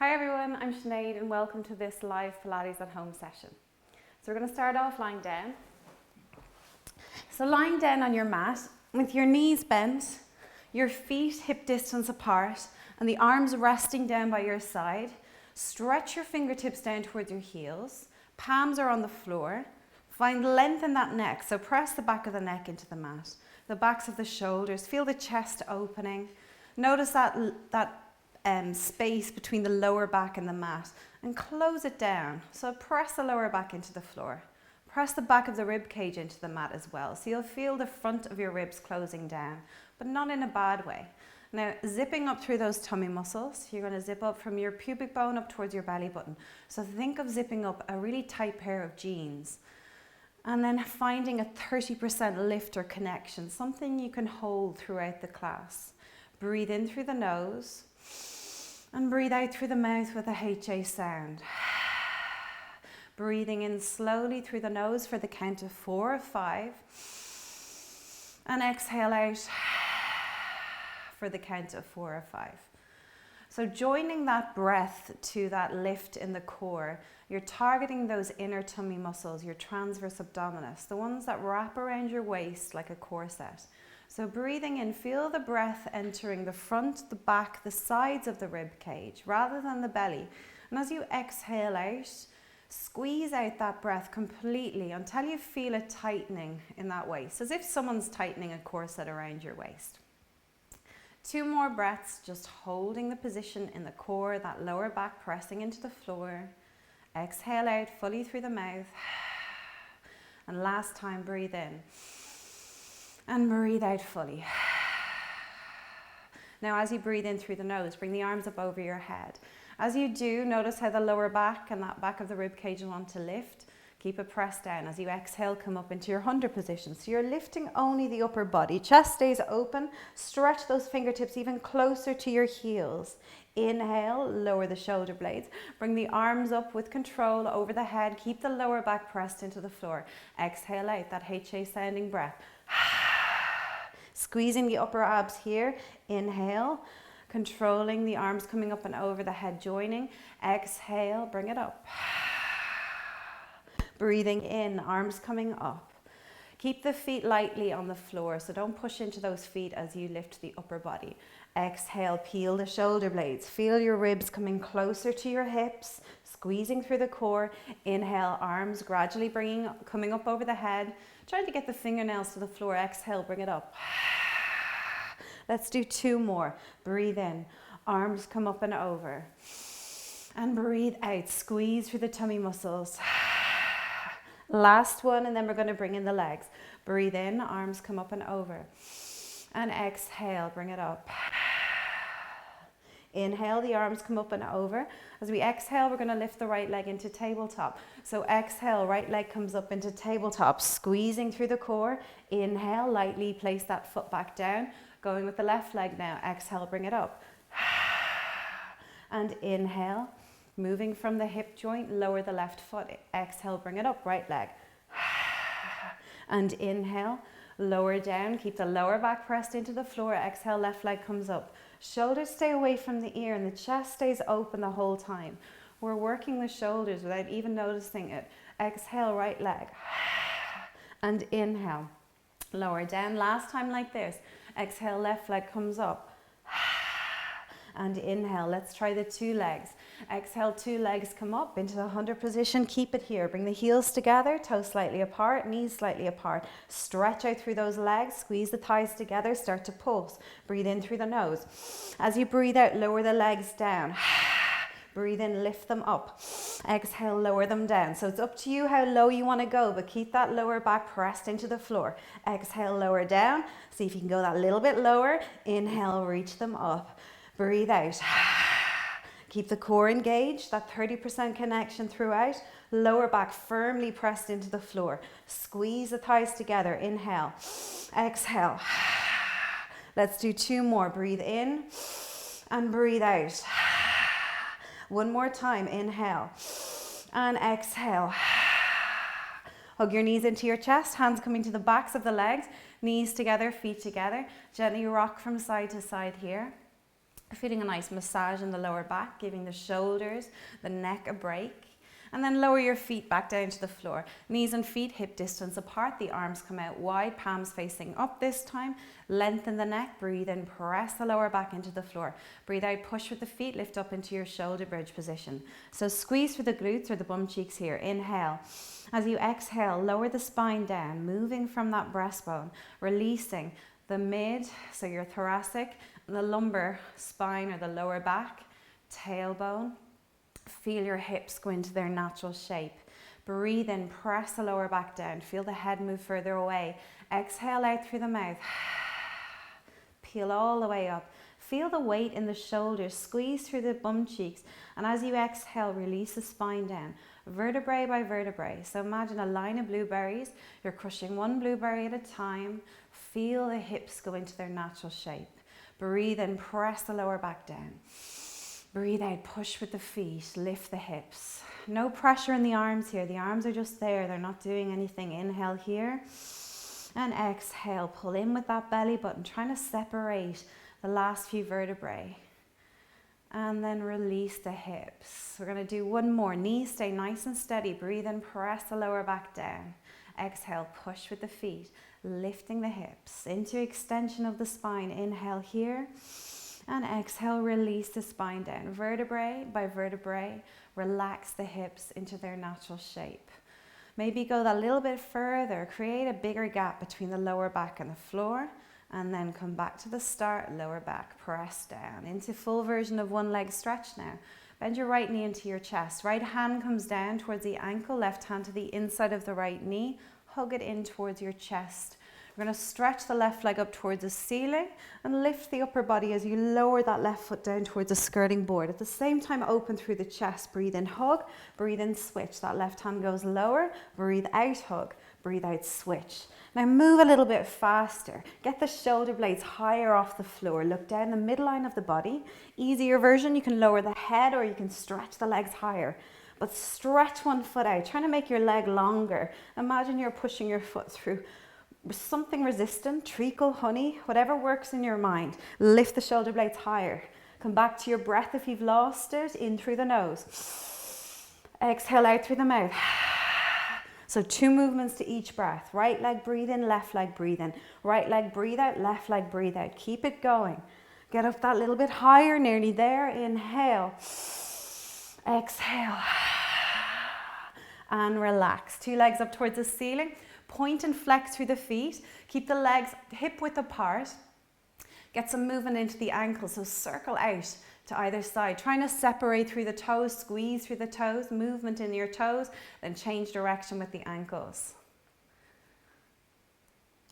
Hi everyone, I'm Sinead and welcome to this live Pilates at home session. So we're going to start off lying down. So lying down on your mat with your knees bent, your feet hip distance apart and the arms resting down by your side. Stretch your fingertips down towards your heels. Palms are on the floor. Find length in that neck, so press the back of the neck into the mat. The backs of the shoulders, feel the chest opening. Notice that space between the lower back and the mat and close it down. So press the lower back into the floor. Press the back of the rib cage into the mat as well. So you'll feel the front of your ribs closing down, but not in a bad way. Now zipping up through those tummy muscles, you're going to zip up from your pubic bone up towards your belly button. So think of zipping up a really tight pair of jeans. And then finding a 30% lift or connection, something you can hold throughout the class. Breathe in through the nose and breathe out through the mouth with a HA sound. Breathing in slowly through the nose for the count of 4 or 5. And exhale out for the count of 4 or 5. So joining that breath to that lift in the core, you're targeting those inner tummy muscles, your transverse abdominis, the ones that wrap around your waist like a corset. So breathing in, feel the breath entering the front, the back, the sides of the rib cage rather than the belly. And as you exhale out, squeeze out that breath completely until you feel it tightening in that waist, as if someone's tightening a corset around your waist. 2 more breaths, just holding the position in the core, that lower back pressing into the floor. Exhale out fully through the mouth. And last time, breathe in. And breathe out fully. Now as you breathe in through the nose, bring the arms up over your head. As you do, notice how the lower back and that back of the rib cage want to lift. Keep it pressed down. As you exhale, come up into your 100 position. So you're lifting only the upper body. Chest stays open. Stretch those fingertips even closer to your heels. Inhale, lower the shoulder blades. Bring the arms up with control over the head. Keep the lower back pressed into the floor. Exhale out, that HA sounding breath. Squeezing the upper abs here. Inhale, controlling the arms coming up and over the head, joining. Exhale, bring it up. Breathing in, arms coming up. Keep the feet lightly on the floor, so don't push into those feet as you lift the upper body. Exhale, peel the shoulder blades. Feel your ribs coming closer to your hips, squeezing through the core. Inhale, arms gradually coming up over the head. Trying to get the fingernails to the floor. Exhale, bring it up. Let's do 2 more. Breathe in, arms come up and over. And breathe out, squeeze through the tummy muscles. Last one, and then we're going to bring in the legs. Breathe in, arms come up and over. And exhale, bring it up. Inhale, the arms come up and over. As we exhale, we're going to lift the right leg into tabletop. So exhale, right leg comes up into tabletop, squeezing through the core. Inhale, lightly place that foot back down. Going with the left leg now. Exhale, bring it up. And inhale. Moving from the hip joint, lower the left foot. Exhale, bring it up, right leg. And inhale, lower down. Keep the lower back pressed into the floor. Exhale, left leg comes up. Shoulders stay away from the ear and the chest stays open the whole time. We're working the shoulders without even noticing it. Exhale, right leg. And inhale, lower down. Last time like this. Exhale, left leg comes up. And inhale, let's try the 2 legs. Exhale, 2 legs come up into the 100 position. Keep it here. Bring the heels together, toes slightly apart, knees slightly apart. Stretch out through those legs, squeeze the thighs together, start to pulse. Breathe in through the nose. As you breathe out, lower the legs down. Breathe in, lift them up. Exhale, lower them down. So it's up to you how low you want to go, but keep that lower back pressed into the floor. Exhale, lower down. See if you can go that little bit lower. Inhale, reach them up. Breathe out. Keep the core engaged, that 30% connection throughout. Lower back firmly pressed into the floor. Squeeze the thighs together. Inhale. Exhale. Let's do 2 more. Breathe in and breathe out. 1 more time. Inhale and exhale. Hug your knees into your chest. Hands coming to the backs of the legs. Knees together, feet together. Gently rock from side to side here. Feeling a nice massage in the lower back, giving the shoulders, the neck a break. And then lower your feet back down to the floor. Knees and feet hip distance apart. The arms come out wide, palms facing up this time. Lengthen the neck. Breathe in, press the lower back into the floor. Breathe out, push with the feet, lift up into your shoulder bridge position. So squeeze through the glutes or the bum cheeks here. Inhale. As you exhale, lower the spine down, moving from that breastbone, releasing the mid, so your thoracic, and the lumbar spine or the lower back, tailbone. Feel your hips go into their natural shape. Breathe in, press the lower back down. Feel the head move further away. Exhale out through the mouth. Peel all the way up. Feel the weight in the shoulders. Squeeze through the bum cheeks. And as you exhale, release the spine down. Vertebrae by vertebrae. So imagine a line of blueberries. You're crushing one blueberry at a time. Feel the hips go into their natural shape. Breathe in, press the lower back down. Breathe out, push with the feet, lift the hips. No pressure in the arms here. The arms are just there. They're not doing anything. Inhale here and exhale. Pull in with that belly button, trying to separate the last few vertebrae. And then release the hips. We're going to do one more. Knees stay nice and steady. Breathe in, press the lower back down. Exhale, push with the feet, lifting the hips into extension of the spine. Inhale here. And exhale, release the spine down. Vertebrae by vertebrae, relax the hips into their natural shape. Maybe go that little bit further, create a bigger gap between the lower back and the floor, and then come back to the start, lower back, press down into full version of one leg stretch now. Bend your right knee into your chest. Right hand comes down towards the ankle, left hand to the inside of the right knee. Hug it in towards your chest. We're going to stretch the left leg up towards the ceiling and lift the upper body as you lower that left foot down towards the skirting board. At the same time, open through the chest. Breathe in, hug. Breathe in, switch. That left hand goes lower. Breathe out, hug. Breathe out, switch. Now move a little bit faster. Get the shoulder blades higher off the floor. Look down the midline of the body. Easier version, you can lower the head or you can stretch the legs higher. But stretch one foot out. Trying to make your leg longer. Imagine you're pushing your foot through something resistant, treacle, honey, whatever works in your mind. Lift the shoulder blades higher. Come back to your breath if you've lost it. In through the nose. Exhale out through the mouth. So 2 movements to each breath. Right leg breathe in, left leg breathe in. Right leg breathe out, left leg breathe out. Keep it going. Get up that little bit higher, nearly there. Inhale. Exhale. And relax. 2 legs up towards the ceiling. Point and flex through the feet. Keep the legs hip width apart. Get some movement into the ankles. So circle out to either side. Trying to separate through the toes. Squeeze through the toes. Movement in your toes. Then change direction with the ankles.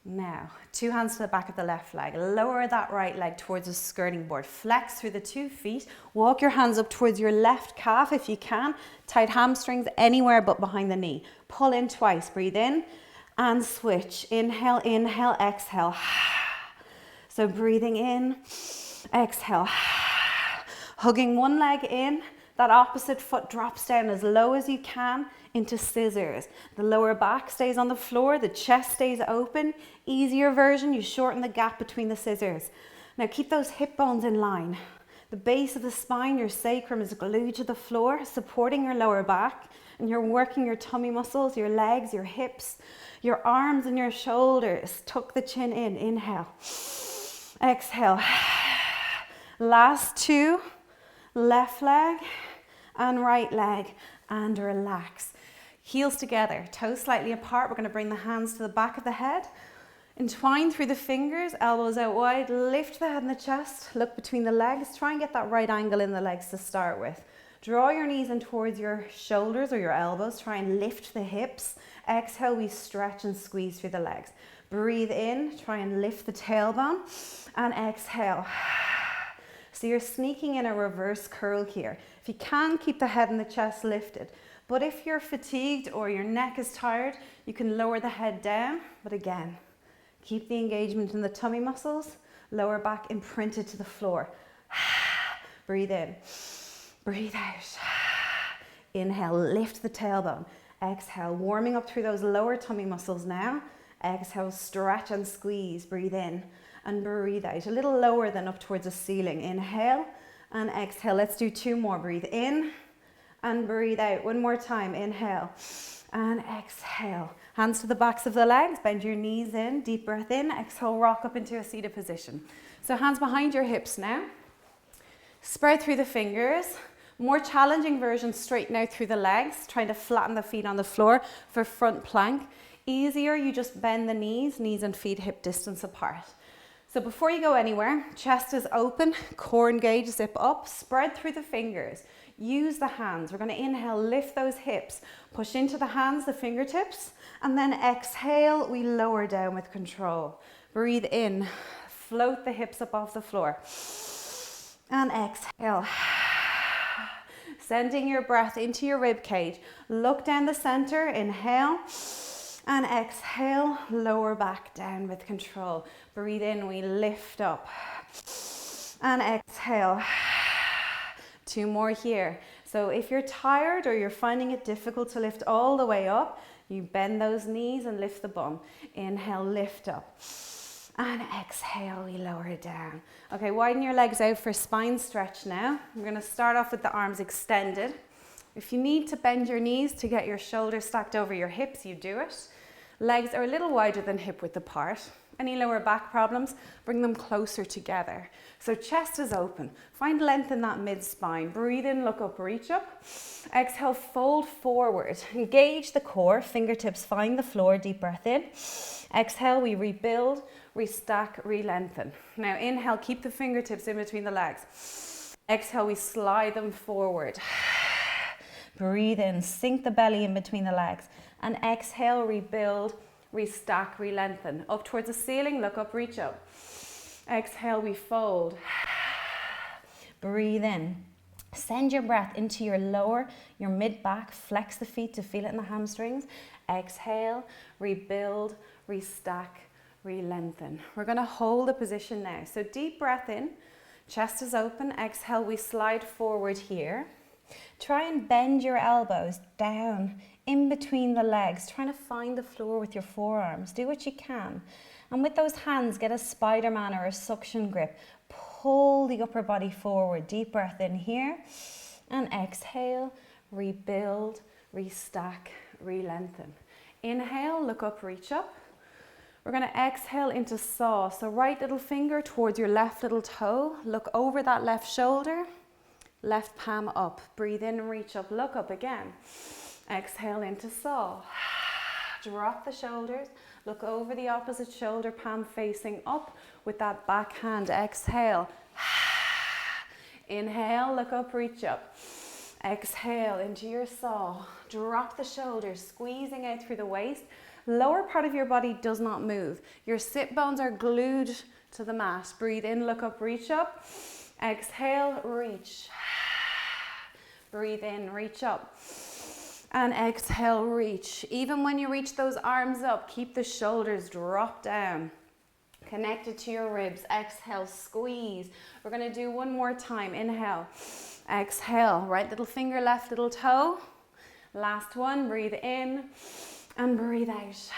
Now, 2 hands to the back of the left leg. Lower that right leg towards the skirting board. Flex through the 2 feet. Walk your hands up towards your left calf if you can. Tight hamstrings anywhere but behind the knee. Pull in twice. Breathe in. And switch. Inhale, inhale, exhale. So breathing in, exhale. Hugging one leg in, that opposite foot drops down as low as you can into scissors. The lower back stays on the floor, the chest stays open. Easier version, you shorten the gap between the scissors. Now keep those hip bones in line. The base of the spine, your sacrum is glued to the floor, supporting your lower back. And you're working your tummy muscles, your legs, your hips, your arms and your shoulders. Tuck the chin in. Inhale. Exhale. Last 2. Left leg and right leg. And relax. Heels together. Toes slightly apart. We're going to bring the hands to the back of the head. Entwine through the fingers. Elbows out wide. Lift the head and the chest. Look between the legs. Try and get that right angle in the legs to start with. Draw your knees in towards your shoulders or your elbows. Try and lift the hips. Exhale, we stretch and squeeze through the legs. Breathe in, try and lift the tailbone. And exhale. So you're sneaking in a reverse curl here. If you can, keep the head and the chest lifted. But if you're fatigued or your neck is tired, you can lower the head down. But again, keep the engagement in the tummy muscles. Lower back imprinted to the floor. Breathe in. Breathe out. Inhale, lift the tailbone. Exhale, warming up through those lower tummy muscles now. Exhale, stretch and squeeze. Breathe in. and breathe out. A little lower than up towards the ceiling. Inhale and exhale. Let's do 2 more. Breathe in and breathe out. 1 more time. Inhale and exhale. Hands to the backs of the legs. Bend your knees in. Deep breath in. Exhale, rock up into a seated position. So hands behind your hips now. Spread through the fingers. More challenging version, straighten out through the legs, trying to flatten the feet on the floor for front plank. Easier, you just bend the knees and feet hip distance apart. So before you go anywhere, chest is open, core engaged, zip up, spread through the fingers. Use the hands. We're going to inhale, lift those hips, push into the hands, the fingertips, and then exhale, we lower down with control. Breathe in, float the hips up off the floor, and exhale. Sending your breath into your rib cage. Look down the center, inhale, and exhale, lower back down with control. Breathe in, we lift up, and exhale. 2 more here. So if you're tired or you're finding it difficult to lift all the way up, you bend those knees and lift the bum. Inhale, lift up. And exhale, we lower it down. Okay, widen your legs out for spine stretch now. We're going to start off with the arms extended. If you need to bend your knees to get your shoulders stacked over your hips, you do it. Legs are a little wider than hip width apart. Any lower back problems, bring them closer together. So chest is open. Find length in that mid-spine. Breathe in, look up, reach up. Exhale, fold forward. Engage the core, fingertips find the floor, deep breath in. Exhale, we rebuild, restack, re-lengthen. Now inhale, keep the fingertips in between the legs. Exhale, we slide them forward. Breathe in, sink the belly in between the legs. And exhale, rebuild, restack, re-lengthen. Up towards the ceiling, look up, reach up. Exhale, we fold. Breathe in. Send your breath into your lower, your mid-back. Flex the feet to feel it in the hamstrings. Exhale, rebuild, restack, re-lengthen. We're going to hold the position now. So deep breath in, chest is open. Exhale, we slide forward here. Try and bend your elbows down in between the legs, trying to find the floor with your forearms. Do what you can. And with those hands, get a Spider-Man or a suction grip. Pull the upper body forward. Deep breath in here. And exhale, rebuild, restack, re-lengthen. Inhale, look up, reach up. We're going to exhale into saw. So right little finger towards your left little toe. Look over that left shoulder. Left palm up. Breathe in and reach up. Look up again. Exhale into saw. Drop the shoulders. Look over the opposite shoulder, palm facing up with that back hand. Exhale. Inhale, look up, reach up. Exhale into your saw. Drop the shoulders, squeezing out through the waist. Lower part of your body does not move. Your sit bones are glued to the mat. Breathe in, look up, reach up. Exhale, reach. Breathe in, reach up. And exhale, reach. Even when you reach those arms up, keep the shoulders drop down. Connected to your ribs. Exhale, squeeze. We're going to do 1 more time. Inhale. Exhale. Right little finger, left little toe. Last one. Breathe in and breathe out.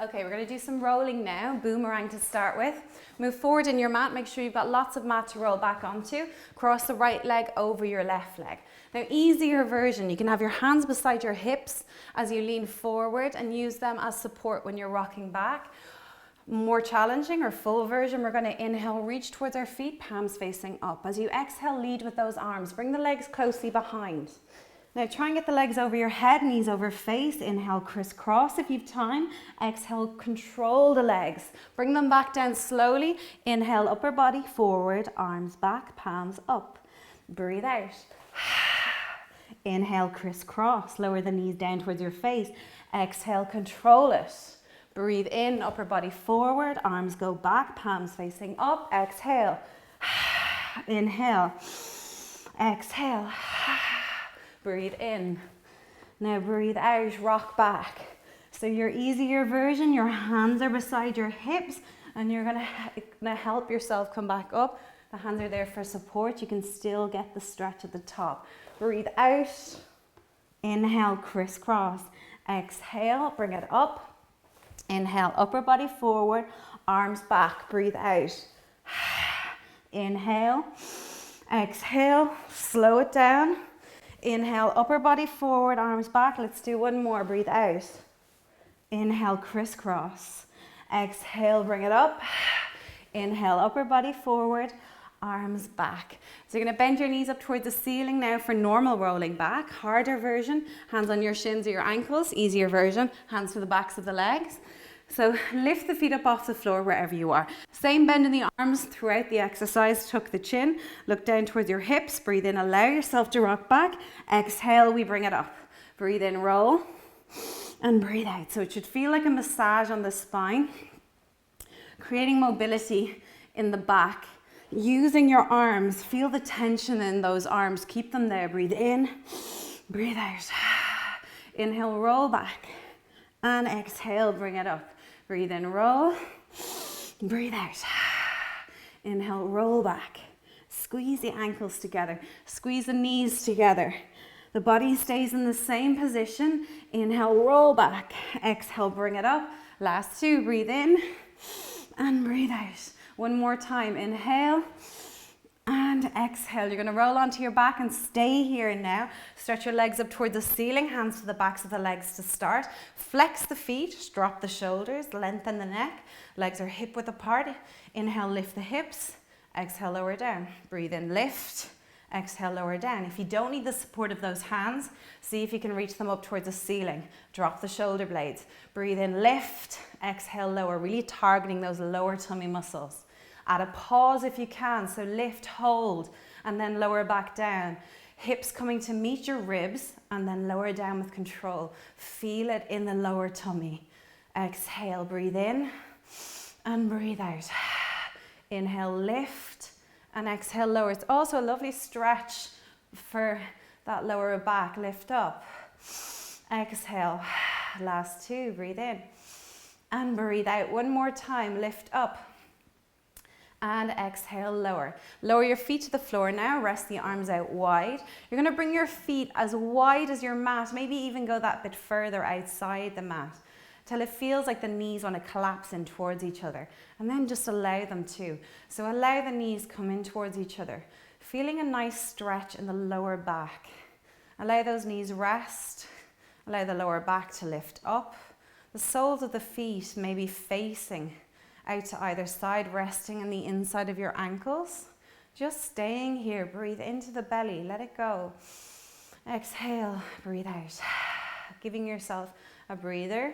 Okay, we're going to do some rolling now. Boomerang to start with. Move forward in your mat. Make sure you've got lots of mat to roll back onto. Cross the right leg over your left leg. Now, easier version, you can have your hands beside your hips as you lean forward and use them as support when you're rocking back. More challenging or full version, we're going to inhale, reach towards our feet, palms facing up. As you exhale, lead with those arms. Bring the legs closely behind. Now try and get the legs over your head, knees over face. Inhale, crisscross if you've time. Exhale, control the legs. Bring them back down slowly. Inhale, upper body forward, arms back, palms up. Breathe out. Inhale, crisscross. Lower the knees down towards your face. Exhale, control it. Breathe in, upper body forward, arms go back, palms facing up. Exhale. Inhale. Exhale. Breathe in. Now breathe out, rock back. So your easier version, your hands are beside your hips and you're gonna help yourself come back up. The hands are there for support. You can still get the stretch at the top. Breathe out. Inhale, crisscross. Exhale, bring it up. Inhale, upper body forward, arms back, breathe out. Inhale, exhale, slow it down. Inhale, upper body forward, arms back. Let's do one more, breathe out. Inhale, crisscross. Exhale, bring it up. Inhale, upper body forward, arms back. So you're gonna bend your knees up towards the ceiling now for normal rolling back. Harder version, hands on your shins or your ankles. Easier version, hands to the backs of the legs. So lift the feet up off the floor wherever you are. Same bend in the arms throughout the exercise. Tuck the chin, look down towards your hips. Breathe in, allow yourself to rock back. Exhale, we bring it up. Breathe in, roll, and breathe out. So it should feel like a massage on the spine, creating mobility in the back. Using your arms, feel the tension in those arms. Keep them there. Breathe in, breathe out. Inhale, roll back, and exhale, bring it up. Breathe in, roll, breathe out. Inhale, roll back. Squeeze the ankles together. Squeeze the knees together. The body stays in the same position. Inhale, roll back. Exhale, bring it up. Last two, breathe in and breathe out. One more time, inhale and exhale. You're gonna roll onto your back and stay here now. Stretch your legs up towards the ceiling, hands to the backs of the legs to start. Flex the feet, drop the shoulders, lengthen the neck. Legs are hip width apart. Inhale, lift the hips. Exhale, lower down. Breathe in, lift. Exhale, lower down. If you don't need the support of those hands, see if you can reach them up towards the ceiling. Drop the shoulder blades. Breathe in, lift. Exhale, lower. Really targeting those lower tummy muscles. Add a pause if you can. So lift, hold, and then lower back down. Hips coming to meet your ribs and then lower down with control. Feel it in the lower tummy. Exhale, breathe in and breathe out. Inhale, lift, and exhale, lower. It's also a lovely stretch for that lower back. Lift up. Exhale. Last two. Breathe in and breathe out. One more time. Lift up and exhale, lower. Lower your feet to the floor now. Rest the arms out wide. You're going to bring your feet as wide as your mat. Maybe even go that bit further outside the mat till it feels like the knees want to collapse in towards each other. And then just allow them to. So allow the knees come in towards each other. Feeling a nice stretch in the lower back. Allow those knees rest. Allow the lower back to lift up. The soles of the feet may be facing out to either side, resting on the inside of your ankles. Just staying here. Breathe into the belly. Let it go. Exhale. Breathe out. Giving yourself a breather.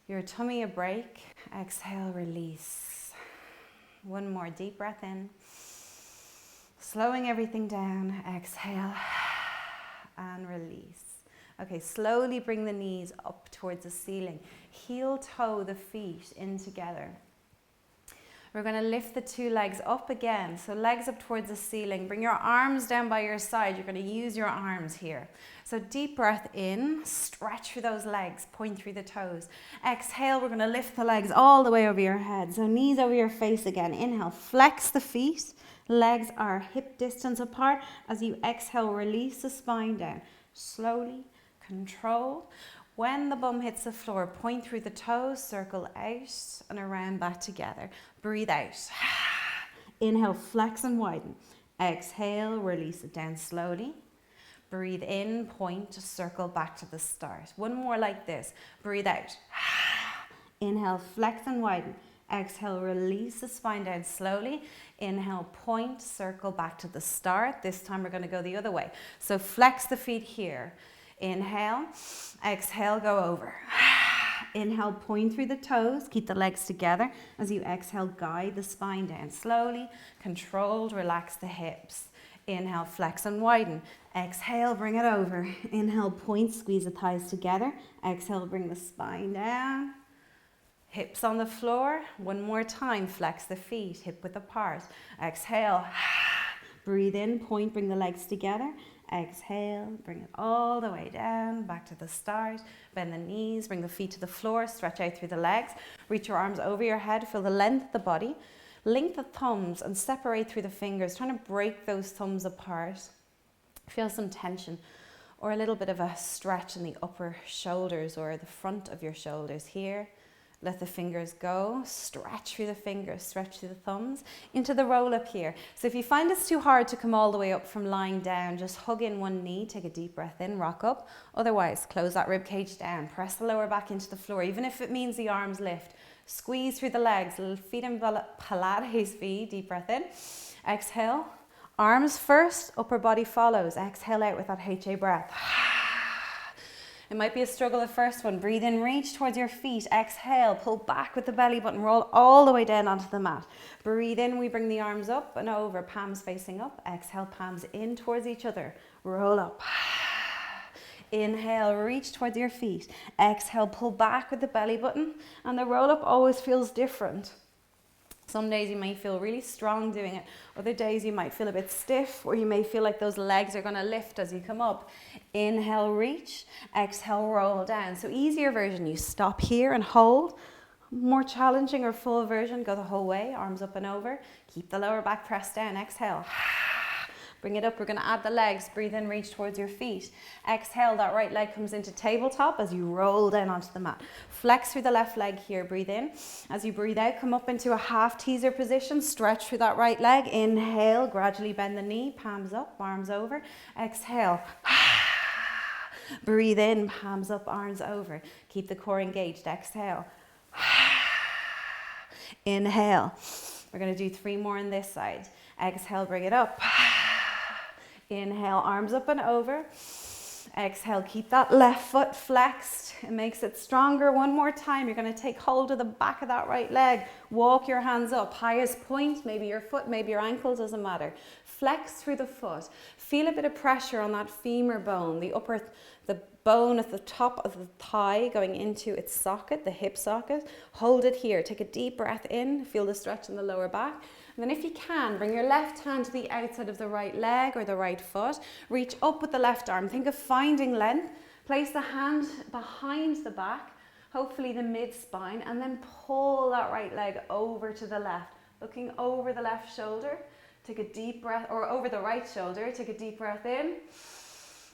Your tummy a break. Exhale, release. One more deep breath in. Slowing everything down. Exhale and release. Okay, slowly bring the knees up towards the ceiling. Heel toe the feet in together. We're going to lift the two legs up again. So legs up towards the ceiling. Bring your arms down by your side. You're going to use your arms here. So deep breath in. Stretch through those legs. Point through the toes. Exhale, we're going to lift the legs all the way over your head. So knees over your face again. Inhale, flex the feet. Legs are hip distance apart. As you exhale, release the spine down. Slowly, controlled. When the bum hits the floor, point through the toes, circle out and around back together. Breathe out. Inhale, flex and widen. Exhale, release it down slowly. Breathe in, point, circle back to the start. One more like this. Breathe out. Inhale, flex and widen. Exhale, release the spine down slowly. Inhale, point, circle back to the start. This time we're going to go the other way. So flex the feet here. Inhale, exhale, go over. Inhale, point through the toes, keep the legs together. As you exhale, guide the spine down slowly, controlled, relax the hips. Inhale, flex and widen. Exhale, bring it over. Inhale, point, squeeze the thighs together. Exhale, bring the spine down. Hips on the floor. One more time, flex the feet, hip width apart. Exhale, breathe in, point, bring the legs together. Exhale, bring it all the way down, back to the start. Bend the knees, bring the feet to the floor, stretch out through the legs. Reach your arms over your head, feel the length of the body. Link the thumbs and separate through the fingers, trying to break those thumbs apart. Feel some tension or a little bit of a stretch in the upper shoulders or the front of your shoulders here. Let the fingers go, stretch through the fingers, stretch through the thumbs, into the roll up here. So if you find it's too hard to come all the way up from lying down, just hug in one knee, take a deep breath in, rock up. Otherwise, close that rib cage down, press the lower back into the floor, even if it means the arms lift. Squeeze through the legs, little feet in Pilates V, deep breath in. Exhale, arms first, upper body follows. Exhale out with that HA breath. It might be a struggle the first one. Breathe in, reach towards your feet. Exhale, pull back with the belly button, roll all the way down onto the mat. Breathe in, we bring the arms up and over, palms facing up. Exhale, palms in towards each other. Roll up. Inhale, reach towards your feet. Exhale, pull back with the belly button. And the roll up always feels different. Some days you may feel really strong doing it. Other days you might feel a bit stiff, or you may feel like those legs are going to lift as you come up. Inhale, reach. Exhale, roll down. So easier version, you stop here and hold. More challenging or full version, go the whole way, arms up and over. Keep the lower back pressed down. Exhale. Bring it up. We're going to add the legs. Breathe in, reach towards your feet. Exhale, that right leg comes into tabletop as you roll down onto the mat. Flex through the left leg here. Breathe in. As you breathe out, come up into a half teaser position. Stretch through that right leg. Inhale, gradually bend the knee. Palms up, arms over. Exhale. Breathe in, palms up, arms over. Keep the core engaged. Exhale. Inhale. We're going to do 3 more on this side. Exhale, bring it up. Inhale, arms up and over. Exhale, keep that left foot flexed. It makes it stronger. One more time. You're going to take hold of the back of that right leg. Walk your hands up. Highest point, maybe your foot, maybe your ankle, doesn't matter. Flex through the foot. Feel a bit of pressure on that femur bone, the bone at the top of the thigh going into its socket, the hip socket. Hold it here. Take a deep breath in. Feel the stretch in the lower back. And then if you can, bring your left hand to the outside of the right leg or the right foot. Reach up with the left arm. Think of finding length. Place the hand behind the back, hopefully the mid-spine, and then pull that right leg over to the left. Looking over the left shoulder. Take a deep breath, or over the right shoulder. Take a deep breath in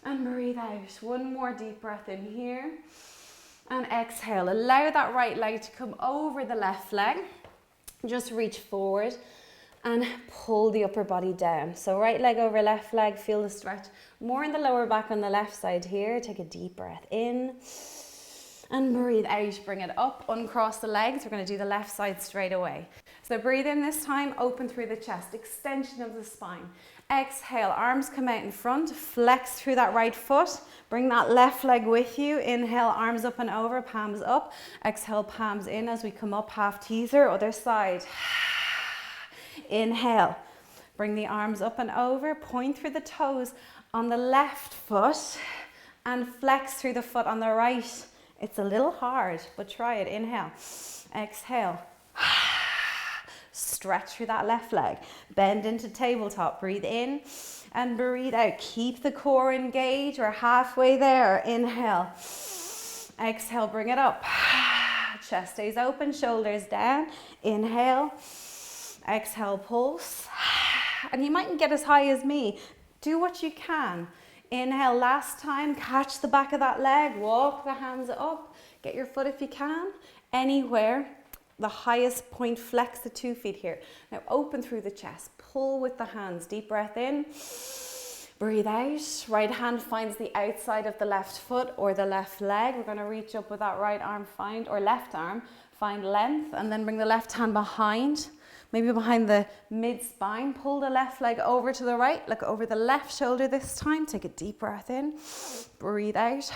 and breathe out. One more deep breath in here. And exhale. Allow that right leg to come over the left leg. Just reach forward and pull the upper body down. So right leg over left leg, feel the stretch more in the lower back on the left side here. Take a deep breath in and breathe out. Bring it up, uncross the legs. We're going to do the left side straight away. So breathe in this time, open through the chest, extension of the spine. Exhale, arms come out in front, flex through that right foot. Bring that left leg with you. Inhale, arms up and over, palms up. Exhale, palms in as we come up, half teaser, other side. Inhale, bring the arms up and over, point through the toes on the left foot and flex through the foot on the right. It's a little hard, but try it. Inhale, exhale. Stretch through that left leg. Bend into tabletop. Breathe in and breathe out. Keep the core engaged. We're halfway there. Inhale. Exhale, bring it up. Chest stays open, shoulders down. Inhale. Exhale, pulse. And you mightn't get as high as me. Do what you can. Inhale, last time. Catch the back of that leg. Walk the hands up. Get your foot if you can. Anywhere. The highest point, flex the 2 feet here. Now open through the chest, pull with the hands, deep breath in, breathe out. Right hand finds the outside of the left foot or the left leg. We're gonna reach up with that right arm, or left arm, find length, and then bring the left hand behind, maybe behind the mid-spine. Pull the left leg over to the right, look over the left shoulder this time. Take a deep breath in, breathe out.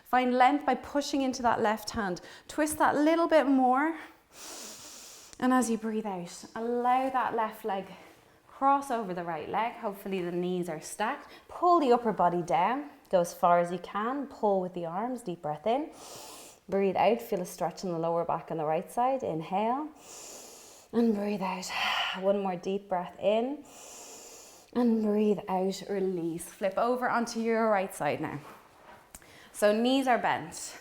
Find length by pushing into that left hand. Twist that little bit more. And as you breathe out, allow that left leg cross over the right leg. Hopefully the knees are stacked. Pull the upper body down. Go as far as you can. Pull with the arms. Deep breath in. Breathe out. Feel a stretch in the lower back on the right side. Inhale. And breathe out. One more deep breath in. And breathe out. Release. Flip over onto your right side now. So knees are bent.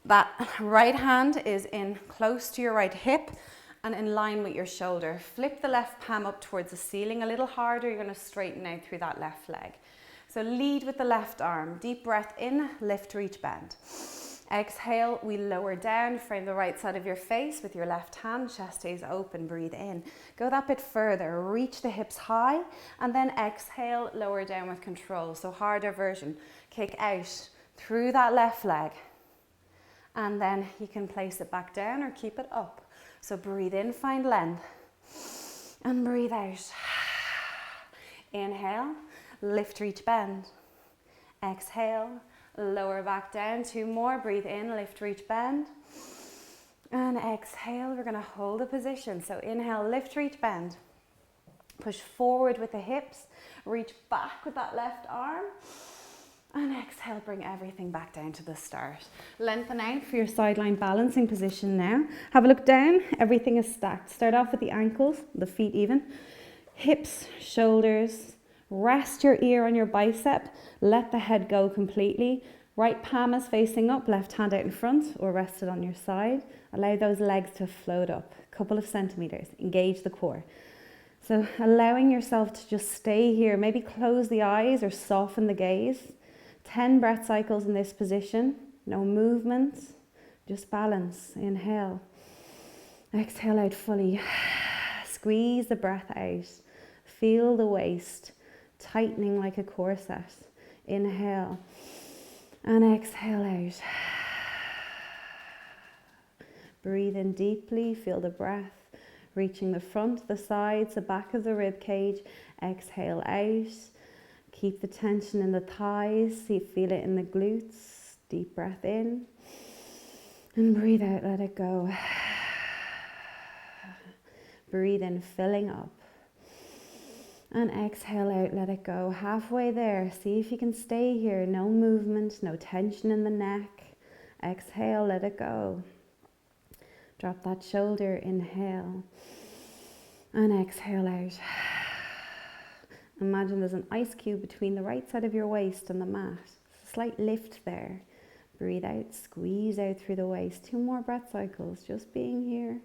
That right hand is in close to your right hip and in line with your shoulder. Flip the left palm up towards the ceiling a little harder. You're going to straighten out through that left leg. So lead with the left arm. Deep breath in, lift, reach, bend. Exhale, we lower down, frame the right side of your face with your left hand, chest stays open, breathe in. Go that bit further, reach the hips high, and then exhale, lower down with control. So harder version, kick out through that left leg, and then you can place it back down or keep it up. So breathe in, find length, and breathe out. Inhale, lift, reach, bend. Exhale, lower back down. 2 more, breathe in, lift, reach, bend. And exhale, we're gonna hold the position. So inhale, lift, reach, bend. Push forward with the hips, reach back with that left arm. And exhale, bring everything back down to the start. Lengthen out for your sideline balancing position now. Have a look down, everything is stacked. Start off with the ankles, the feet even. Hips, shoulders, rest your ear on your bicep. Let the head go completely. Right palm is facing up, left hand out in front or rested on your side. Allow those legs to float up a couple of centimeters. Engage the core. So allowing yourself to just stay here, maybe close the eyes or soften the gaze. 10 breath cycles in this position, no movement, just balance. Inhale, exhale out fully. Squeeze the breath out. Feel the waist tightening like a corset. Inhale and exhale out. Breathe in deeply, feel the breath reaching the front, the sides, the back of the rib cage. Exhale out. Keep the tension in the thighs, feel it in the glutes. Deep breath in. And breathe out, let it go. Breathe in, filling up. And exhale out, let it go. Halfway there, see if you can stay here. No movement, no tension in the neck. Exhale, let it go. Drop that shoulder, inhale. And exhale out. Imagine there's an ice cube between the right side of your waist and the mat. Slight lift there. Breathe out, squeeze out through the waist. 2 more breath cycles, just being here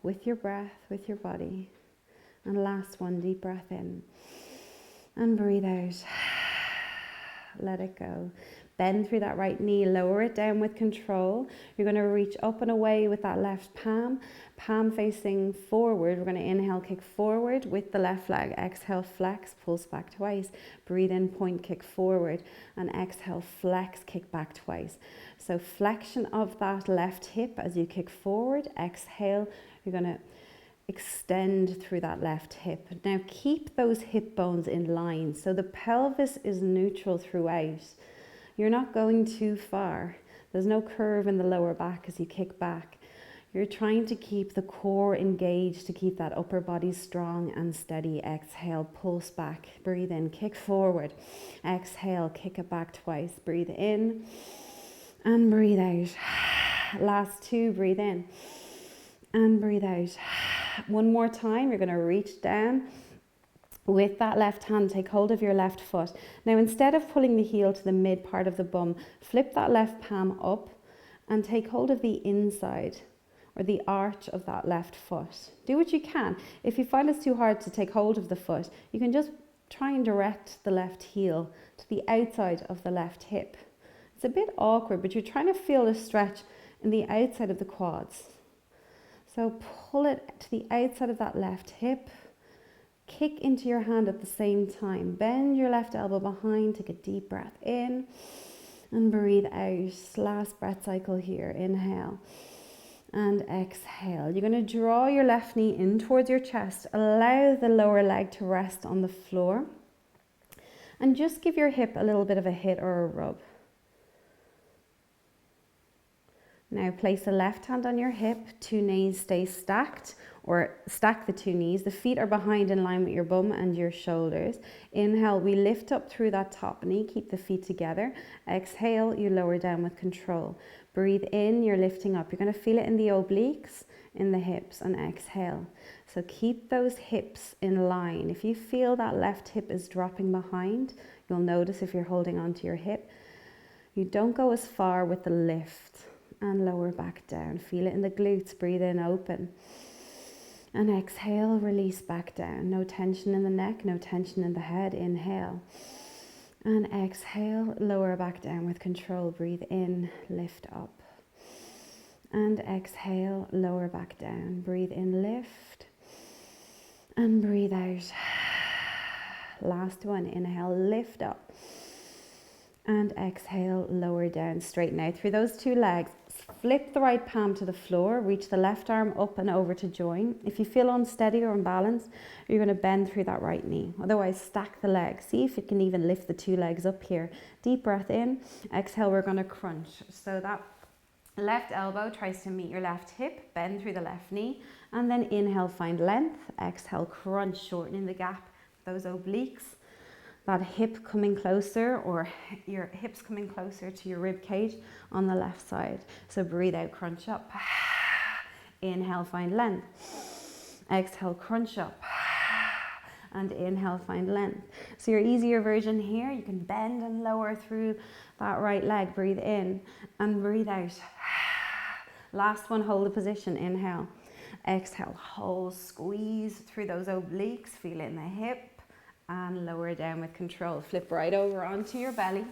with your breath, with your body. And last one, deep breath in. And breathe out. Let it go. Bend through that right knee, lower it down with control. You're going to reach up and away with that left palm. Palm facing forward. We're going to inhale, kick forward with the left leg. Exhale, flex, pulse back twice. Breathe in, point, kick forward. And exhale, flex, kick back twice. So flexion of that left hip as you kick forward. Exhale, you're going to extend through that left hip. Now keep those hip bones in line. So the pelvis is neutral throughout. You're not going too far. There's no curve in the lower back as you kick back. You're trying to keep the core engaged to keep that upper body strong and steady. Exhale, pulse back. Breathe in, kick forward. Exhale, kick it back twice. Breathe in and breathe out. Last 2, breathe in and breathe out. One more time, you're going to reach down. With that left hand, take hold of your left foot. Now, instead of pulling the heel to the mid part of the bum, flip that left palm up and take hold of the inside or the arch of that left foot. Do what you can. If you find it's too hard to take hold of the foot, you can just try and direct the left heel to the outside of the left hip. It's a bit awkward, but you're trying to feel a stretch in the outside of the quads. So pull it to the outside of that left hip. Kick into your hand at the same time. Bend your left elbow behind. Take a deep breath in and breathe out. Last breath cycle here. Inhale and exhale. You're going to draw your left knee in towards your chest. Allow the lower leg to rest on the floor. And just give your hip a little bit of a hit or a rub. Now place the left hand on your hip, 2 knees stay stacked, or stack the 2 knees. The feet are behind in line with your bum and your shoulders. Inhale, we lift up through that top knee, keep the feet together. Exhale, you lower down with control. Breathe in, you're lifting up. You're going to feel it in the obliques, in the hips, and exhale. So keep those hips in line. If you feel that left hip is dropping behind, you'll notice if you're holding onto your hip, you don't go as far with the lift. And lower back down. Feel it in the glutes. Breathe in, open. And exhale, release back down. No tension in the neck, no tension in the head. Inhale. And exhale, lower back down with control. Breathe in, lift up. And exhale, lower back down. Breathe in, lift. And breathe out. Last one, inhale, lift up. And exhale, lower down, straighten out through those two legs. Flip the right palm to the floor, reach the left arm up and over to join. If you feel unsteady or unbalanced, you're going to bend through that right knee. Otherwise, stack the legs. See if you can even lift the two legs up here. Deep breath in, exhale, we're going to crunch. So that left elbow tries to meet your left hip, bend through the left knee, and then inhale, find length. Exhale, crunch, shortening the gap, those obliques. That hip coming closer, or your hips coming closer to your rib cage on the left side. So breathe out, crunch up. Inhale, find length. Exhale, crunch up. And inhale, find length. So your easier version here, you can bend and lower through that right leg. Breathe in and breathe out. Last one, hold the position. Inhale. Exhale, hold, squeeze through those obliques. Feel it in the hip. And lower down with control. Flip right over onto your belly.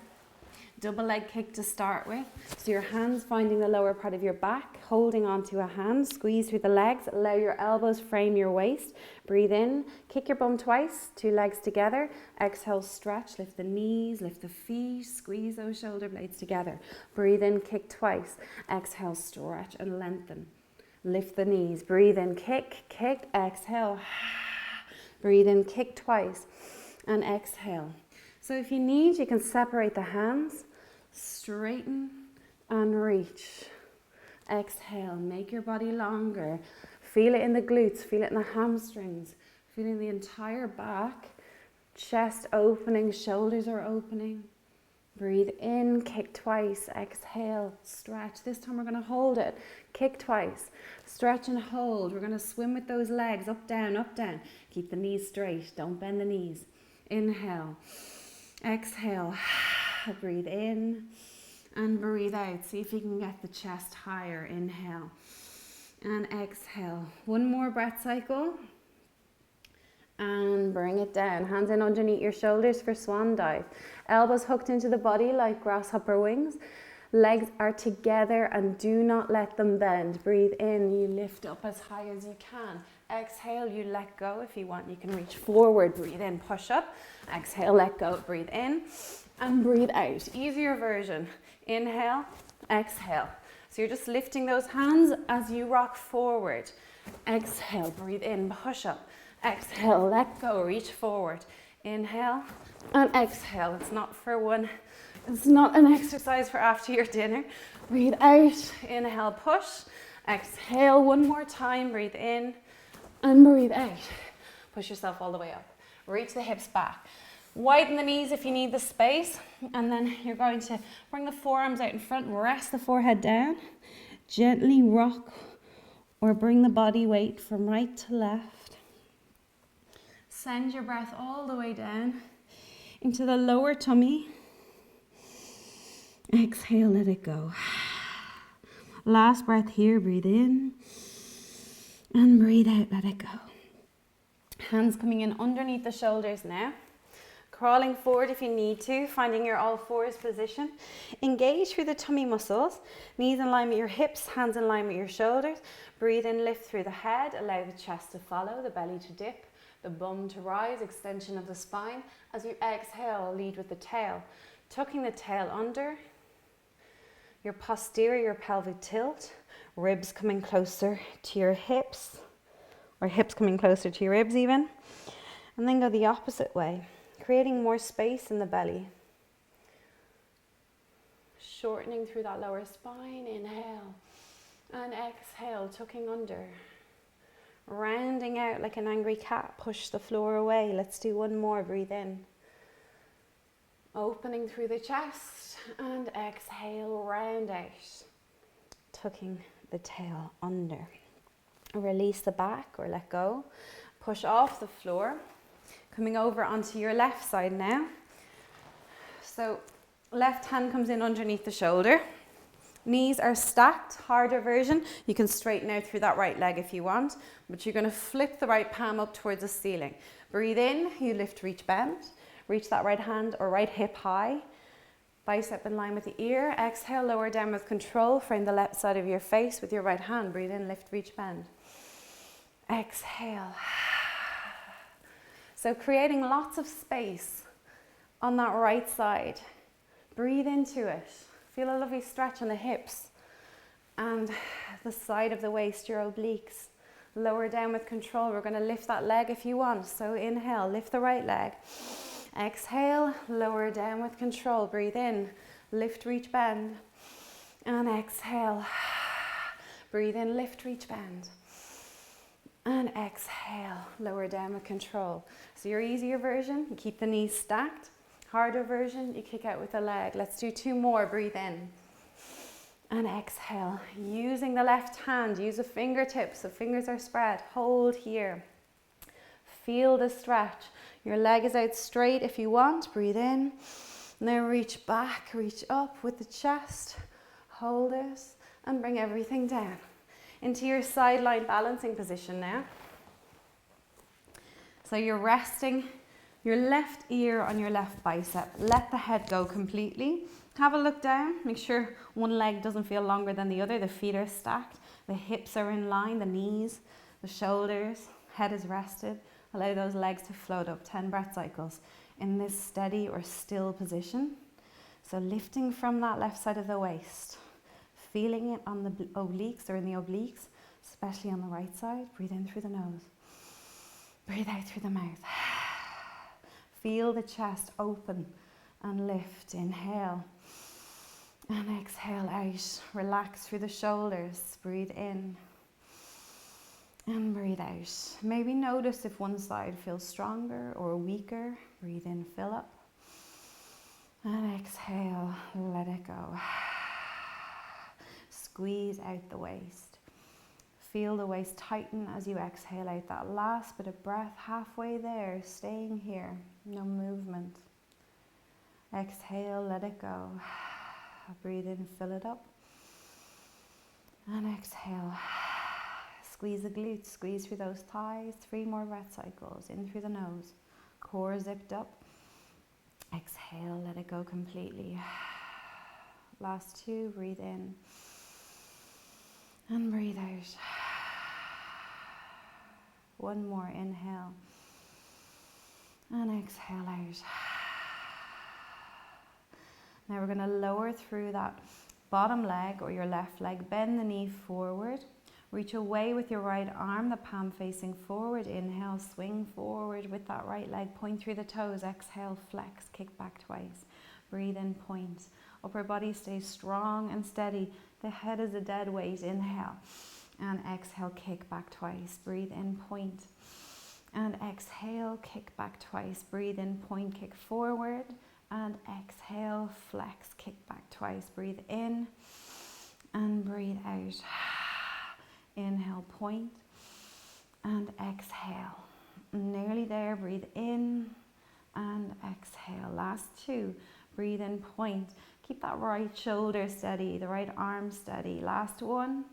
Double leg kick to start with. So your hands finding the lower part of your back, holding onto a hand, squeeze through the legs, allow your elbows frame your waist. Breathe in, kick your bum twice, two legs together. Exhale, stretch, lift the knees, lift the feet, squeeze those shoulder blades together. Breathe in, kick twice. Exhale, stretch and lengthen. Lift the knees, breathe in, kick, kick, exhale. Breathe in, kick twice, and exhale. So if you need, you can separate the hands, straighten and reach. Exhale, make your body longer. Feel it in the glutes, feel it in the hamstrings, feeling the entire back, chest opening, shoulders are opening. Breathe in, kick twice, exhale, stretch. This time we're going to hold it. Kick twice, stretch and hold. We're going to swim with those legs, up, down, up, down. Keep the knees straight, don't bend the knees. Inhale, exhale, breathe in and breathe out. See if you can get the chest higher. Inhale and exhale. One more breath cycle. And bring it down. Hands in underneath your shoulders for swan dive. Elbows hooked into the body like grasshopper wings. Legs are together and do not let them bend. Breathe in, you lift up as high as you can. Exhale, you let go. If you want, you can reach forward. Breathe in, push up. Exhale, let go. Breathe in and breathe out. Easier version. Inhale, exhale. So you're just lifting those hands as you rock forward. Exhale, breathe in, push up. Exhale, let go, reach forward. Inhale and exhale. It's not an exercise for after your dinner. Breathe out, inhale, push. Exhale, one more time, breathe in and breathe out. Push yourself all the way up. Reach the hips back. Widen the knees if you need the space. And then you're going to bring the forearms out in front, rest the forehead down. Gently rock or bring the body weight from right to left. Send your breath all the way down into the lower tummy. Exhale, let it go. Last breath here, breathe in and breathe out, let it go. Hands coming in underneath the shoulders now. Crawling forward if you need to, finding your all fours position. Engage through the tummy muscles. Knees in line with your hips, hands in line with your shoulders. Breathe in, lift through the head. Allow the chest to follow, the belly to dip. The bum to rise, extension of the spine. As you exhale, lead with the tail. Tucking the tail under. Your posterior pelvic tilt. Ribs coming closer to your hips. Or hips coming closer to your ribs even. And then go the opposite way. Creating more space in the belly. Shortening through that lower spine. Inhale. And exhale, tucking under. Rounding out like an angry cat, push the floor away. Let's do one more, breathe in. Opening through the chest and exhale, round out. Tucking the tail under. Release the back or let go. Push off the floor. Coming over onto your left side now. So left hand comes in underneath the shoulder. Knees are stacked, harder version. You can straighten out through that right leg if you want, but you're going to flip the right palm up towards the ceiling. Breathe in, you lift, reach, bend. Reach that right hand or right hip high. bicep in line with the ear. Exhale, lower down with control. Frame the left side of your face with your right hand. Breathe in, lift, reach, bend. Exhale. So creating lots of space on that right side. Breathe into it. Feel a lovely stretch on the hips and the side of the waist, your obliques. Lower down with control. We're going to lift that leg if you want. So inhale, lift the right leg. Exhale, lower down with control. Breathe in, lift, reach, bend. And exhale. Breathe in, lift, reach, bend. And exhale, lower down with control. So your easier version, you keep the knees stacked. Harder version, you kick out with the leg. Let's do 2 more. Breathe in. And exhale, using the left hand, use the fingertips, the fingers are spread, hold here. Feel the stretch. Your leg is out straight if you want, breathe in. Now reach back, reach up with the chest, hold it, and bring everything down. Into your sideline balancing position now. So you're resting your left ear on your left bicep. Let the head go completely. Have a look down, make sure one leg doesn't feel longer than the other. The feet are stacked, the hips are in line, the knees, the shoulders, head is rested. Allow those legs to float up, 10 breath cycles in this steady or still position. So lifting from that left side of the waist, feeling it on the obliques or in the obliques, especially on the right side. Breathe in through the nose, breathe out through the mouth. Feel the chest open and lift, inhale. And exhale out, relax through the shoulders, breathe in and breathe out. Maybe notice if one side feels stronger or weaker, breathe in, fill up. And exhale, let it go. Squeeze out the waist. Feel the waist tighten as you exhale out that last bit of breath, halfway there, staying here, no movement. Exhale, let it go. Breathe in, fill it up. And exhale. Squeeze the glutes, squeeze through those thighs. 3 more breath cycles. In through the nose. Core zipped up. Exhale, let it go completely. Last 2, breathe in. And breathe out. 1 more, inhale. And exhale out. Now we're going to lower through that bottom leg or your left leg. Bend the knee forward. Reach away with your right arm, the palm facing forward. Inhale, swing forward with that right leg. Point through the toes. Exhale, flex, kick back twice. Breathe in, point. Upper body stays strong and steady. The head is a dead weight. Inhale. And exhale, kick back twice. Breathe in, point. And exhale, kick back twice. Breathe in, point, kick forward. And exhale, flex, kick back twice. Breathe in and breathe out. Inhale, point, and exhale. Nearly there, breathe in and exhale. Last 2, breathe in, point. Keep that right shoulder steady, the right arm steady. Last 1,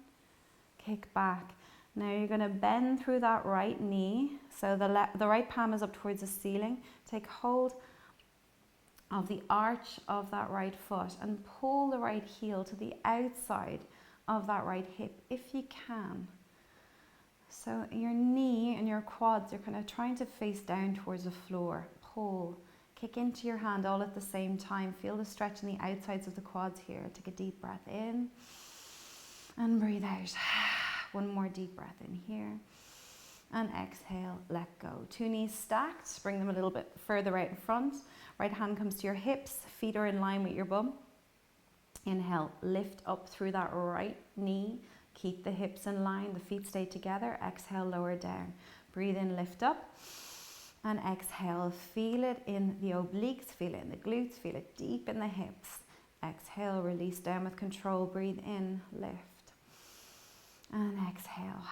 kick back. Now you're going to bend through that right knee. So the right palm is up towards the ceiling. Take hold of the arch of that right foot and pull the right heel to the outside of that right hip if you can. So your knee and your quads are kind of trying to face down towards the floor. Pull, kick into your hand all at the same time. Feel the stretch in the outsides of the quads here. Take a deep breath in and breathe out. 1 more deep breath in here. And exhale, let go. 2 knees stacked, bring them a little bit further out in front. Right hand comes to your hips, feet are in line with your bum. Inhale, lift up through that right knee. Keep the hips in line, the feet stay together. Exhale, lower down. Breathe in, lift up. And exhale, feel it in the obliques, feel it in the glutes, feel it deep in the hips. Exhale, release down with control. Breathe in, lift. And exhale.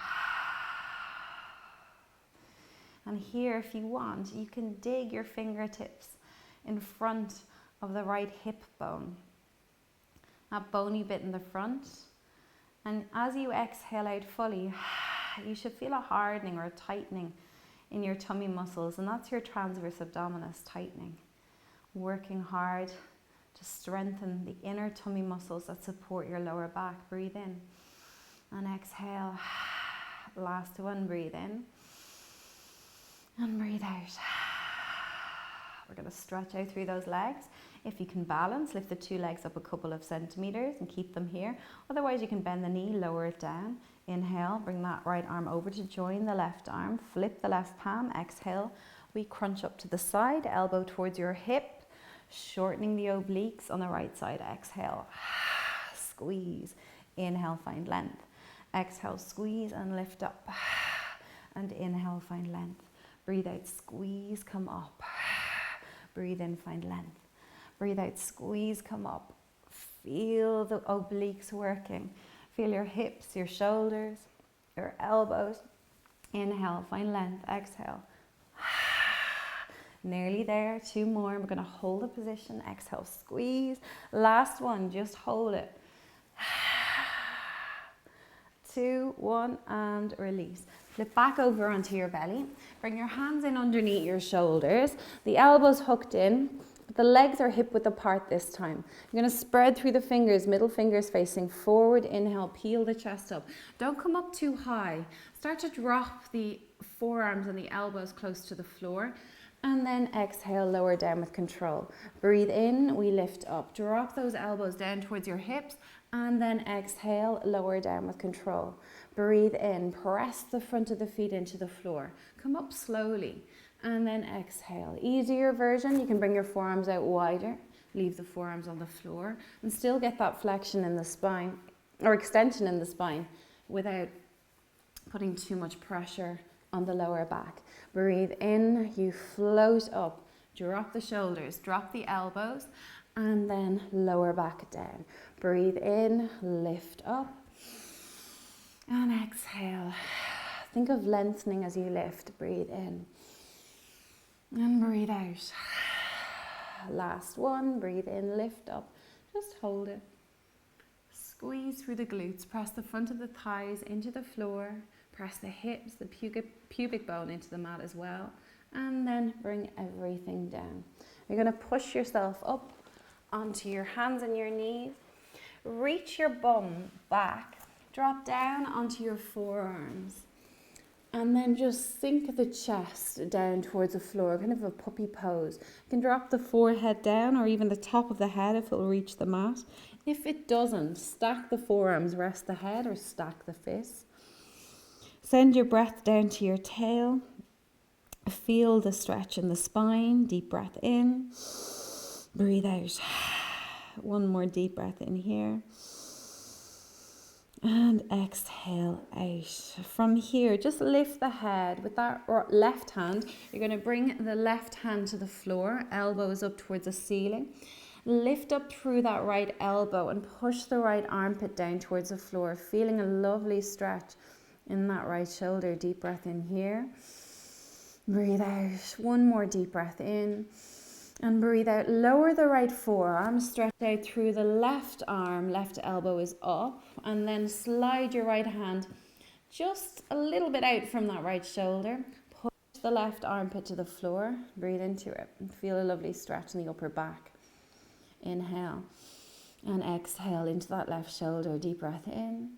And here, if you want, you can dig your fingertips in front of the right hip bone. That bony bit in the front. And as you exhale out fully, you should feel a hardening or a tightening in your tummy muscles. And that's your transverse abdominis tightening. Working hard to to strengthen the inner tummy muscles that support your lower back. Breathe in and exhale. Last one, breathe in and breathe out. We're going to stretch out through those legs. If you can balance, lift the two legs up a couple of centimeters and keep them here. Otherwise, you can bend the knee, lower it down. Inhale, bring that right arm over to join the left arm. Flip the left palm, exhale. We crunch up to the side, elbow towards your hip, shortening the obliques on the right side. Exhale, squeeze. Inhale, find length. Exhale, squeeze and lift up. And inhale, find length. Breathe out, squeeze, come up. Breathe in, find length. Breathe out, squeeze, come up. Feel the obliques working. Feel your hips, your shoulders, your elbows. Inhale, find length. Exhale. Nearly there, 2 more. We're going to hold the position. Exhale, squeeze. Last one, just hold it. 2, 1, and release. Flip back over onto your belly. Bring your hands in underneath your shoulders. The elbows hooked in. The legs are hip width apart this time. You're going to spread through the fingers, middle fingers facing forward. Inhale, peel the chest up. Don't come up too high. Start to drop the forearms and the elbows close to the floor. And then exhale, lower down with control. Breathe in, we lift up. Drop those elbows down towards your hips. And then exhale, lower down with control. Breathe in, press the front of the feet into the floor. Come up slowly. And then exhale. Easier version, you can bring your forearms out wider. Leave the forearms on the floor. And still get that flexion in the spine, or extension in the spine, without putting too much pressure on the lower back. Breathe in, you float up. Drop the shoulders, drop the elbows, and then lower back down. Breathe in, lift up, and exhale. Think of lengthening as you lift. Breathe in, and breathe out. Last one, breathe in, lift up, just hold it. Squeeze through the glutes, press the front of the thighs into the floor, press the hips, the pubic bone into the mat as well, and then bring everything down. You're going to push yourself up onto your hands and your knees. Reach your bum back, drop down onto your forearms, and then just sink the chest down towards the floor, kind of a puppy pose. You can drop the forehead down or even the top of the head if it will reach the mat. If it doesn't, stack the forearms, rest the head, or stack the fists. Send your breath down to your tail. Feel the stretch in the spine. Deep breath in. Breathe out. One more deep breath in here. And exhale out. From here, just lift the head with that left hand. You're going to bring the left hand to the floor, elbows up towards the ceiling. Lift up through that right elbow and push the right armpit down towards the floor, feeling a lovely stretch in that right shoulder. Deep breath in here. Breathe out. One more deep breath in. And breathe out. Lower the right forearm, stretch out through the left arm, left elbow is up, and then slide your right hand just a little bit out from that right shoulder. Push the left armpit to the floor. Breathe into it and feel a lovely stretch in the upper back. Inhale and exhale into that left shoulder. Deep breath in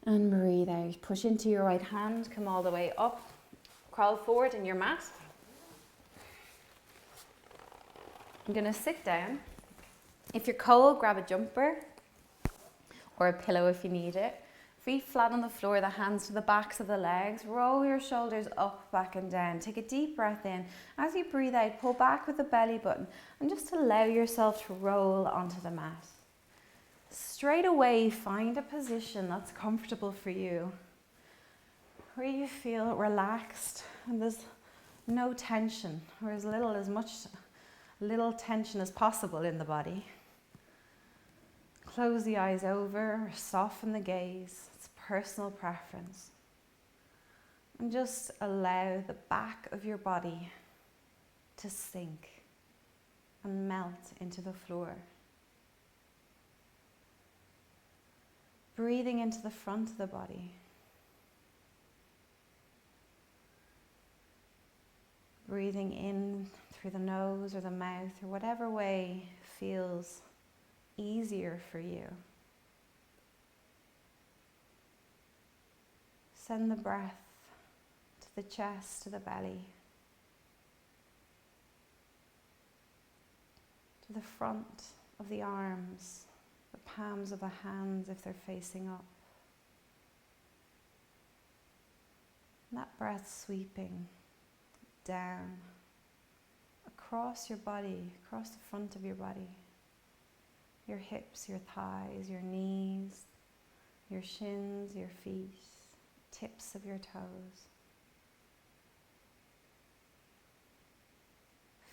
and breathe out. Push into your right hand, come all the way up, crawl forward in your mat. I'm going to sit down. If you're cold, grab a jumper or a pillow if you need it. Feet flat on the floor, the hands to the backs of the legs. Roll your shoulders up, back and down. Take a deep breath in. As you breathe out, pull back with the belly button and just allow yourself to roll onto the mat. Straight away, find a position that's comfortable for you, where you feel relaxed and there's no tension, or as little tension as possible in the body. Close the eyes over, or soften the gaze. It's personal preference. And just allow the back of your body to sink and melt into the floor. Breathing into the front of the body. Breathing in through the nose or the mouth, or whatever way feels easier for you. Send the breath to the chest, to the belly, to the front of the arms, the palms of the hands if they're facing up. And that breath sweeping down across your body, across the front of your body, your hips, your thighs, your knees, your shins, your feet, tips of your toes.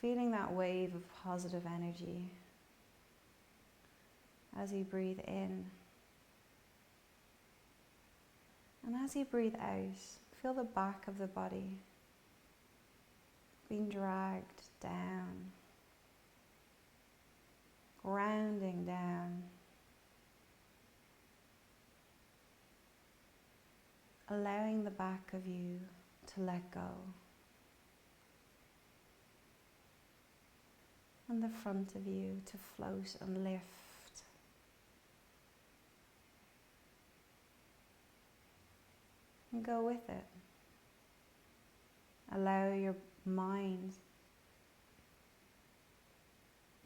Feeling that wave of positive energy as you breathe in. And as you breathe out, feel the back of the body being dragged down, grounding down, allowing the back of you to let go, and the front of you to float and lift. And go with it. Allow your mind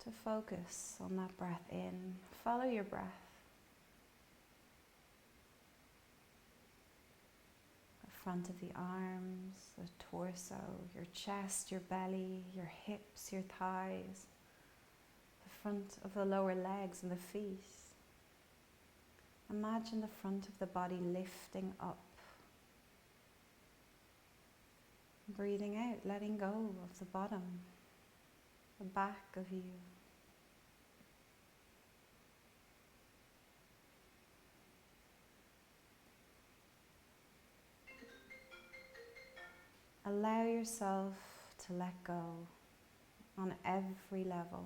to focus on that breath in. Follow your breath. The front of the arms, the torso, your chest, your belly, your hips, your thighs, the front of the lower legs and the feet. Imagine the front of the body lifting up. Breathing out, letting go of the bottom, the back of you. Allow yourself to let go on every level.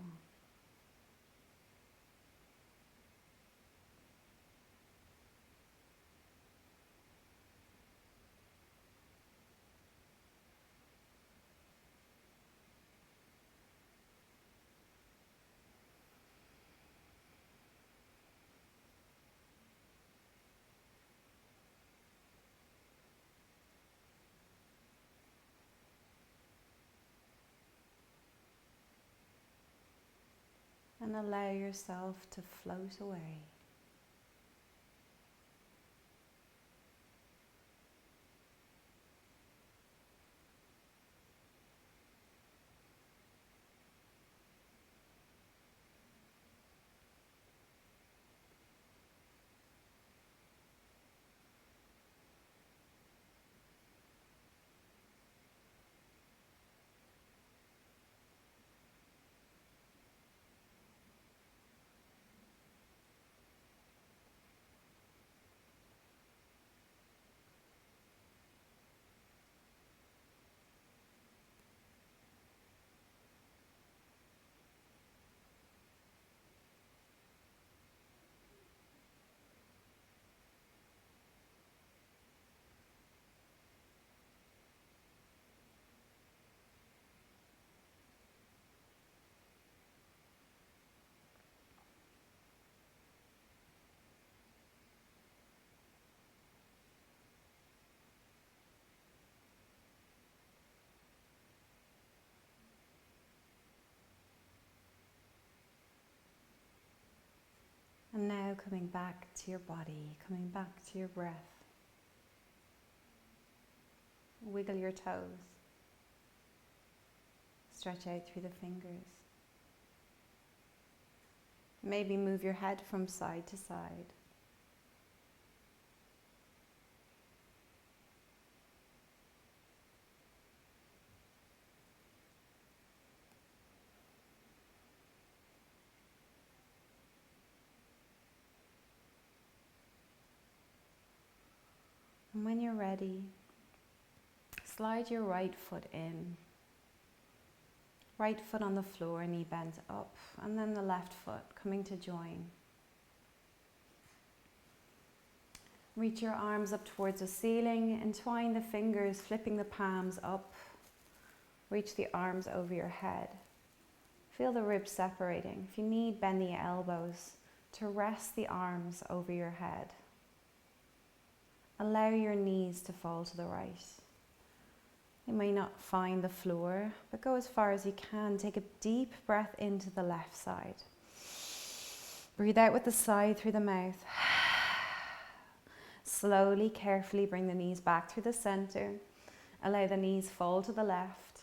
And allow yourself to float away. And now coming back to your body, coming back to your breath. Wiggle your toes. Stretch out through the fingers. Maybe move your head from side to side. And when you're ready, slide your right foot in. Right foot on the floor, knee bent up, and then the left foot coming to join. Reach your arms up towards the ceiling, entwine the fingers, flipping the palms up. Reach the arms over your head. Feel the ribs separating. If you need, bend the elbows to rest the arms over your head. Allow your knees to fall to the right. You may not find the floor, but go as far as you can. Take a deep breath into the left side. Breathe out with the side through the mouth. Slowly, carefully bring the knees back through the center. Allow the knees fall to the left.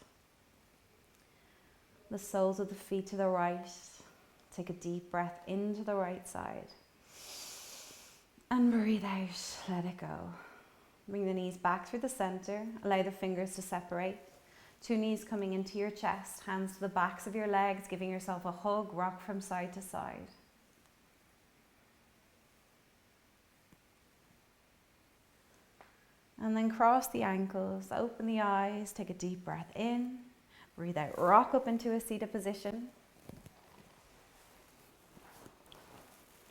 The soles of the feet to the right. Take a deep breath into the right side. And breathe out, let it go. Bring the knees back through the center. Allow the fingers to separate. 2 knees coming into your chest, hands to the backs of your legs, giving yourself a hug, rock from side to side. And then cross the ankles, open the eyes, take a deep breath in. Breathe out, rock up into a seated position.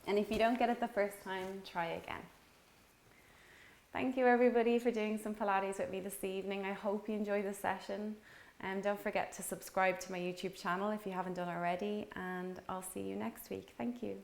And if you don't get it the first time, try again. Thank you everybody for doing some Pilates with me this evening. I hope you enjoyed the session. And don't forget to subscribe to my YouTube channel if you haven't done already. And I'll see you next week. Thank you.